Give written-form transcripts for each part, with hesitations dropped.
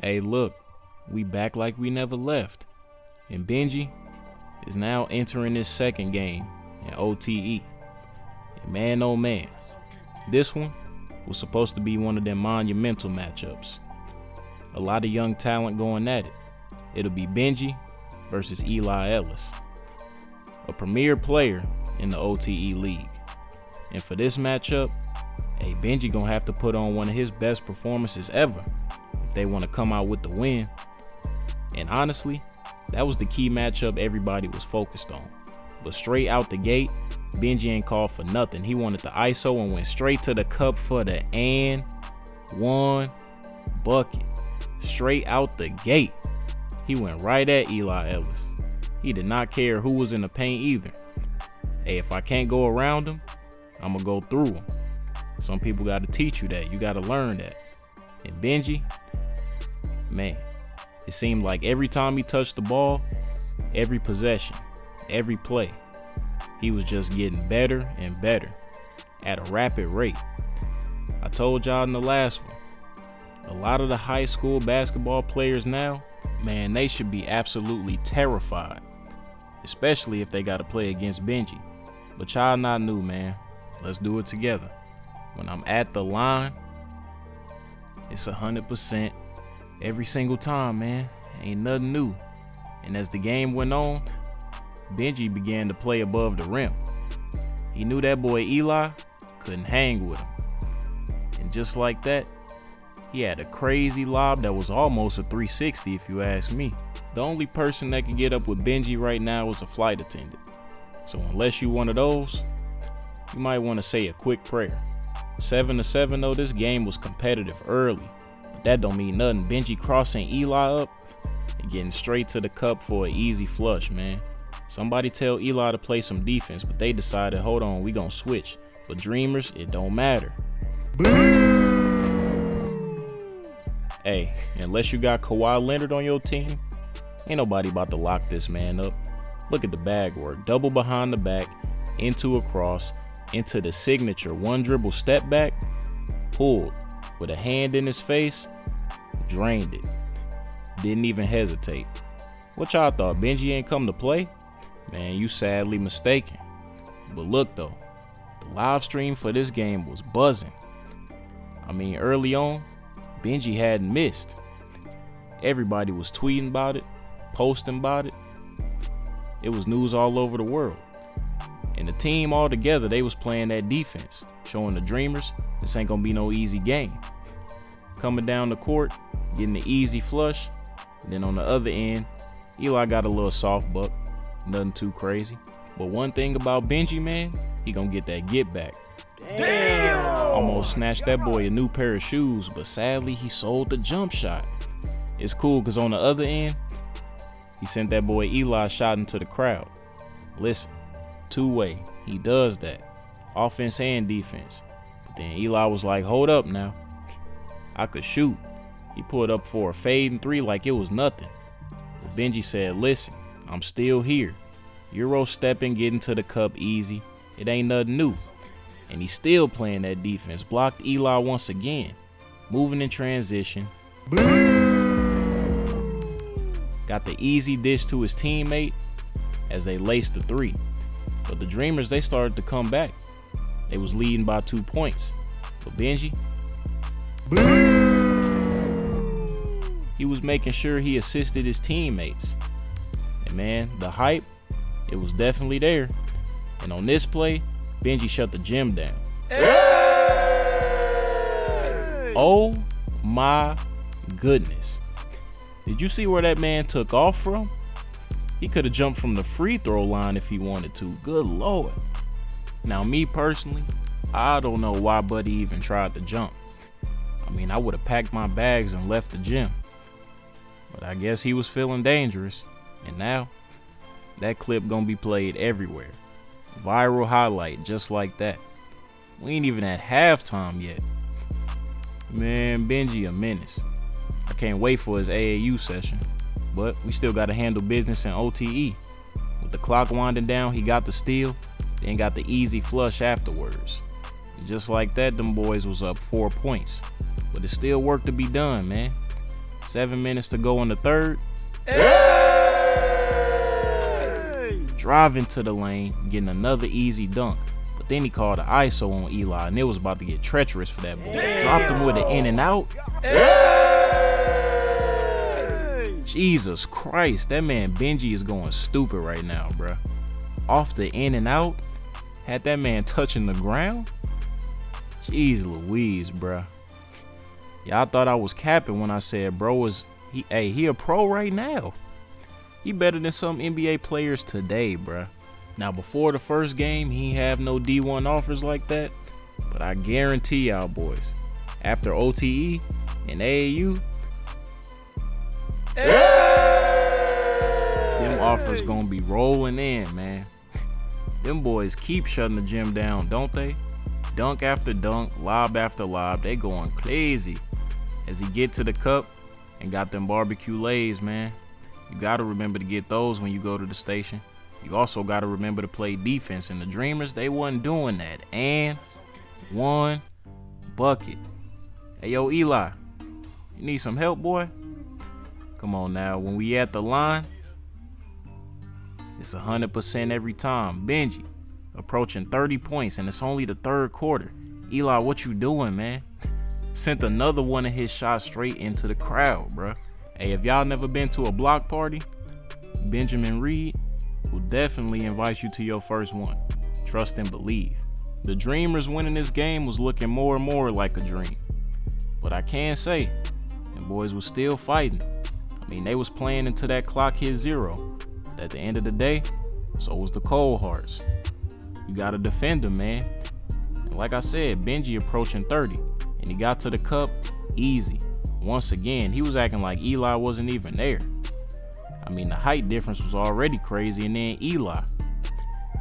Hey, look, we back like we never left. And Benji is now entering his second game in OTE. And man, oh man, this one was supposed to be one of them monumental matchups. A lot of young talent going at it. It'll be Benji versus Eli Ellis, a premier player in the OTE league. And for this matchup, hey, Benji gonna have to put on one of his best performances ever if they want to come out with the win. And honestly, that was the key matchup everybody was focused on. But straight out the gate, Benji ain't called for nothing. He wanted the ISO and went straight to the cup for the and one bucket. Straight out the gate, he went right at Eli Ellis. He did not care who was in the paint either. Hey, if I can't go around him, I'm gonna go through him. Some people gotta teach you that. You gotta learn that. And Benji, man, it seemed like every time he touched the ball, every possession, every play, he was just getting better and better at a rapid rate. I told y'all in the last one, a lot of the high school basketball players now, man, they should be absolutely terrified, especially if they got to play against Benji. But y'all not new, man. Let's do it together. When I'm at the line, it's 100% every single time, man. Ain't nothing new. And as the game went on, Benji began to play above the rim. He knew that boy Eli couldn't hang with him. And just like that, he had a crazy lob that was almost a 360 if you ask me. The only person that can get up with Benji right now is a flight attendant. So unless you one of those, you might want to say a quick prayer. 7-7 though, this game was competitive early. But that don't mean nothing. Benji crossing Eli up and getting straight to the cup for an easy flush, man. Somebody tell Eli to play some defense, but they decided, hold on, we gonna switch. But dreamers, it don't matter. Hey, unless you got Kawhi Leonard on your team, ain't nobody about to lock this man up. Look at the bag work. Double behind the back, into a cross, into the signature one dribble step back, pulled with a hand in his face, drained it. Didn't even hesitate. What y'all thought, Benji ain't come to play? Man, you sadly mistaken. But look though, the live stream for this game was buzzing. I mean, early on, Benji hadn't missed. Everybody was tweeting about it, posting about it. It was news all over the world. And the team all together, they was playing that defense, showing the dreamers this ain't gonna be no easy game. Coming down the court, getting the easy flush. And then on the other end, Eli got a little soft buck, nothing too crazy. But one thing about Benji, man, he gonna get that get back. Damn! Almost snatched that boy a new pair of shoes, but sadly he sold the jump shot. It's cool because on the other end, he sent that boy Eli shot into the crowd. Listen, two-way, he does that, offense and defense. But then Eli was like, hold up now, I could shoot. He pulled up for a fade and three like it was nothing. But Benji said, listen, I'm still here. Euro stepping, getting to the cup easy. It ain't nothing new. And he's still playing that defense. Blocked Eli once again. Moving in transition. Got the easy dish to his teammate as they laced the three. But the Dreamers, they started to come back. They was leading by 2 points. But Benji, he was making sure he assisted his teammates. And man, the hype, it was definitely there. And on this play, Benji shut the gym down. Hey! Oh my goodness. Did you see where that man took off from? He could have jumped from the free throw line if he wanted to. Good Lord. Now me personally, I don't know why Buddy even tried to jump. I mean, I would have packed my bags and left the gym. But I guess he was feeling dangerous. And now, that clip gonna be played everywhere. Viral highlight just like that. We ain't even at halftime yet. Man, Benji a menace. I can't wait for his AAU session. But we still gotta handle business in OTE. With the clock winding down, he got the steal, then got the easy flush afterwards. And just like that, them boys was up 4 points. But it's still work to be done, man. 7 minutes to go in the third. Driving to the lane, getting another easy dunk. But then he called an ISO on Eli, and it was about to get treacherous for that boy. Dropped him with an in and out. Jesus Christ, that man Benji is going stupid right now, bruh. Off the in and out, had that man touching the ground. Jeez Louise, bruh. Y'all thought I was capping when I said bro he a pro right now. He better than some NBA players today, bruh. Now before the first game, he ain't have no D1 offers like that, but I guarantee y'all boys, after OTE and AAU, them offers gonna be rolling in, man. Them boys keep shutting the gym down, don't they? Dunk after dunk, lob after lob, they going crazy. As he get to the cup and got them barbecue lays, man. You gotta remember to get those when you go to the station. You also gotta remember to play defense, and the Dreamers, they wasn't doing that. And one bucket. Hey, yo, Eli, you need some help, boy? Come on now, when we at the line, it's 100% every time. Benji, approaching 30 points, and it's only the third quarter. Eli, what you doing, man? Sent another one of his shots straight into the crowd, bruh. Hey, if y'all never been to a block party, Benjamin Reed will definitely invite you to your first one. Trust and believe. The Dreamers winning this game was looking more and more like a dream. But I can say, them boys was still fighting. I mean, they was playing until that clock hit 0. But at the end of the day, so was the Cold Hearts. You gotta defend them, man. And like I said, Benji approaching 30, and he got to the cup easy. Once again, he was acting like Eli wasn't even there. I mean, the height difference was already crazy, and then Eli,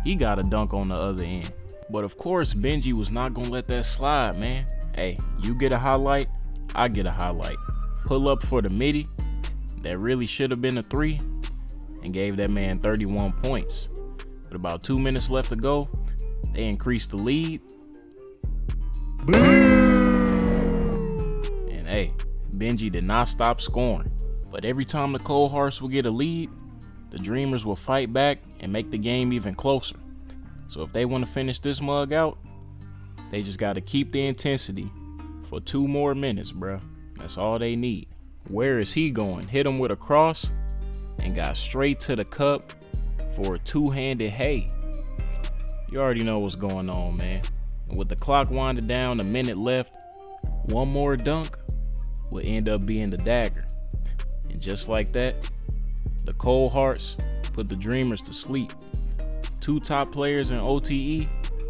he got a dunk on the other end. But of course, Benji was not gonna let that slide, man. Hey, you get a highlight, I get a highlight. Pull up for the midi, that really should have been a 3, and gave that man 31 points. With about 2 minutes left to go, they increased the lead. And hey, Benji did not stop scoring. But every time the Cold Hearts would get a lead, the Dreamers will fight back and make the game even closer. So if they want to finish this mug out, they just got to keep the intensity for 2 more minutes, bruh. That's all they need. Where is he going? Hit him with a cross and got straight to the cup for a 2-handed hay. You already know what's going on, man. And with the clock winding down, a minute left, one more dunk will end up being the dagger. And just like that, the Cold Hearts put the Dreamers to sleep. 2 top players in OTE,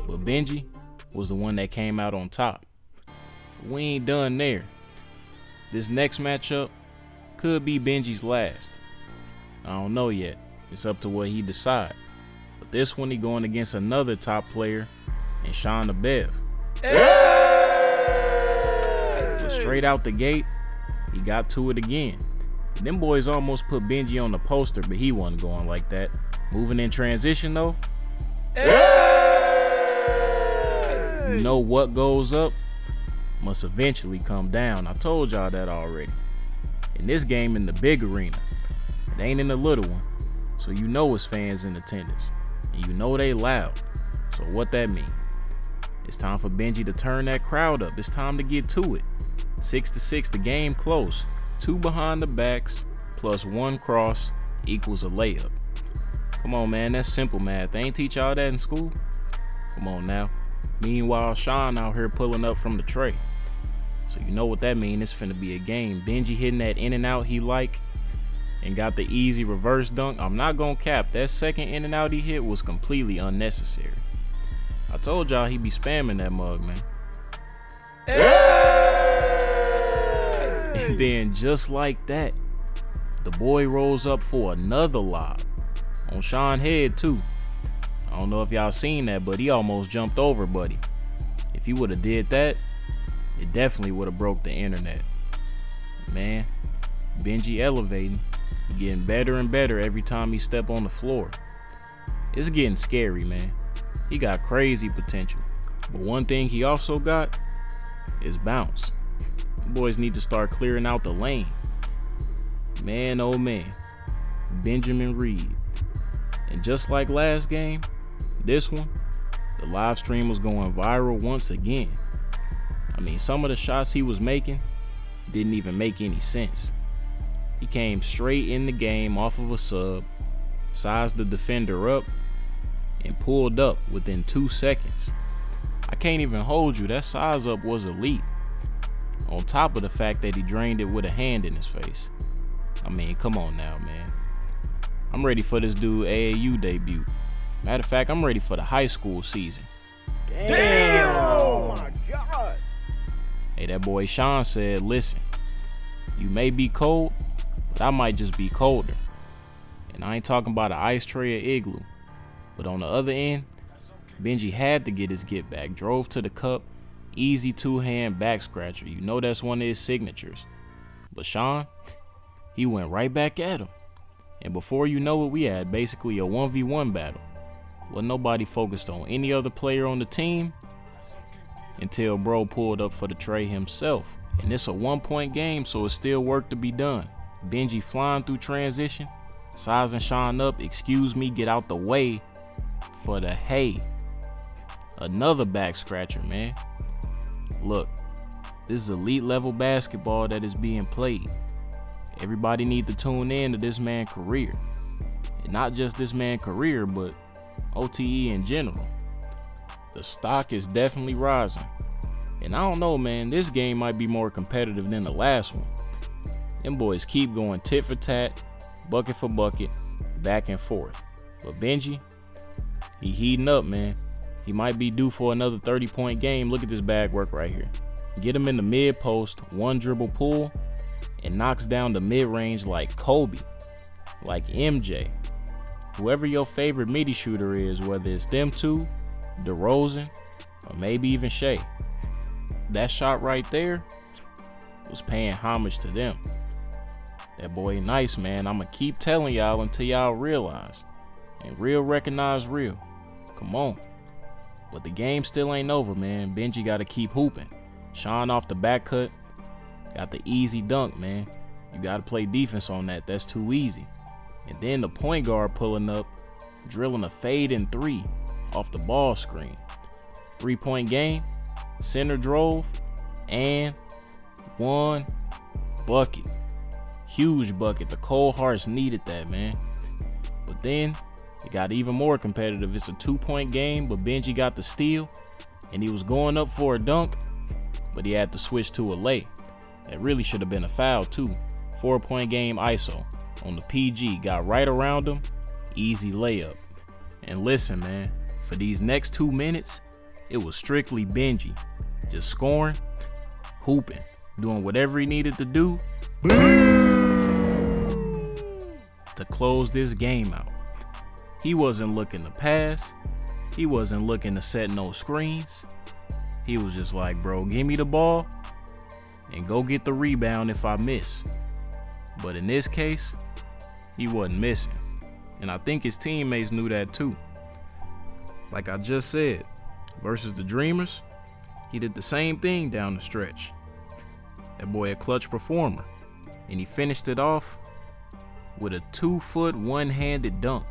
but Benji was the one that came out on top. But we ain't done there. This next matchup could be Benji's last. I don't know yet. It's up to what he decide. But this one he going against another top player in Sean the Bev. But straight out the gate, he got to it again. And them boys almost put Benji on the poster, but he wasn't going like that. Moving in transition though. You know what goes up must eventually come down. I told y'all that already. In this game in the big arena, it ain't in the little one. So you know it's fans in attendance. And you know they loud. So what that mean? It's time for Benji to turn that crowd up. It's time to get to it. 6-6, the game close. 2 behind the backs plus 1 cross equals a layup. Come on, man, that's simple math. They ain't teach y'all that in school. Come on now. Meanwhile, Sean out here pulling up from the tray. So you know what that mean. It's finna be a game. Benji hitting that in and out he like and got the easy reverse dunk. I'm not gonna cap. That second in and out he hit was completely unnecessary. I told y'all he be spamming that mug, man. And then just like that, the boy rolls up for another lob. On Sean's head too. I don't know if y'all seen that, but he almost jumped over buddy. If he would have did that, it definitely would have broke the internet. Man, Benji elevating. He getting better and better every time he step on the floor. It's getting scary, man. He got crazy potential. But one thing he also got is bounce. The boys need to start clearing out the lane. Man, oh man, Benjamin Reed. And just like last game, this one, the live stream was going viral once again. I mean, some of the shots he was making didn't even make any sense. He came straight in the game off of a sub, sized the defender up, and pulled up within 2 seconds. I can't even hold you, that size up was elite. On top of the fact that he drained it with a hand in his face. I mean, come on now, man. I'm ready for this dude AAU debut. Matter of fact, I'm ready for the high school season. Damn! Oh my God! Hey, that boy Sean said, listen, you may be cold, but I might just be colder. And I ain't talking about an ice tray or igloo. But on the other end, Benji had to get his get back. Drove to the cup, easy two-hand back scratcher. You know that's one of his signatures. But Sean, he went right back at him. And before you know it, we had basically a 1v1 battle. Wasn't nobody focused on any other player on the team until bro pulled up for the tray himself. And it's a 1-point game, so it's still work to be done. Benji flying through transition, sizing Sean up, excuse me, get out the way for the hay. Another back scratcher, man. Look, this is elite level basketball that is being played. Everybody need to tune in to this man's career. And not just this man's career, but OTE in general. The stock is definitely rising. And I don't know, man, this game might be more competitive than the last one. Them boys keep going tit for tat, bucket for bucket, back and forth. But Benji, he heating up, man. He might be due for another 30-point game. Look at this bag work right here. Get him in the mid post, one dribble pull, and knocks down the mid-range like Kobe, like MJ. Whoever your favorite midi shooter is, whether it's them two, DeRozan, or maybe even Shea. That shot right there was paying homage to them. That boy nice, man. I'ma keep telling y'all until y'all realize. And real recognize real. Come on. But the game still ain't over, man. Benji gotta keep hooping. Sean off the back cut. Got the easy dunk, man. You gotta play defense on that. That's too easy. And then the point guard pulling up, drilling a fade in 3 off the ball screen. 3-point game, center drove, and 1 bucket. Huge bucket. The Cold Hearts needed that, man. But then it got even more competitive. It's a 2-point game, but Benji got the steal, and he was going up for a dunk, but he had to switch to a lay. That really should have been a foul too. 4-point game ISO on the PG, got right around him, easy layup. And listen, man, for these next 2 minutes, it was strictly Benji, just scoring, hooping, doing whatever he needed to do to close this game out. He wasn't looking to pass. He wasn't looking to set no screens. He was just like, bro, give me the ball and go get the rebound if I miss. But in this case, he wasn't missing. And I think his teammates knew that too. Like I just said, versus the Dreamers, he did the same thing down the stretch. That boy a clutch performer. And he finished it off with a 2-foot one-handed dunk.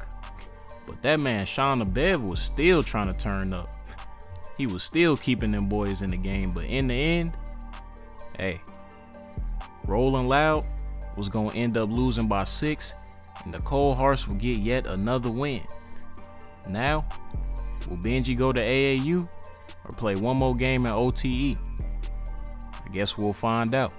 But that man, Sean Bev, was still trying to turn up. He was still keeping them boys in the game. But in the end, hey, Rolling Loud was going to end up losing by 6. And the Cold Hearts will get yet another win. Now, will Benji go to AAU or play one more game in OTE? I guess we'll find out.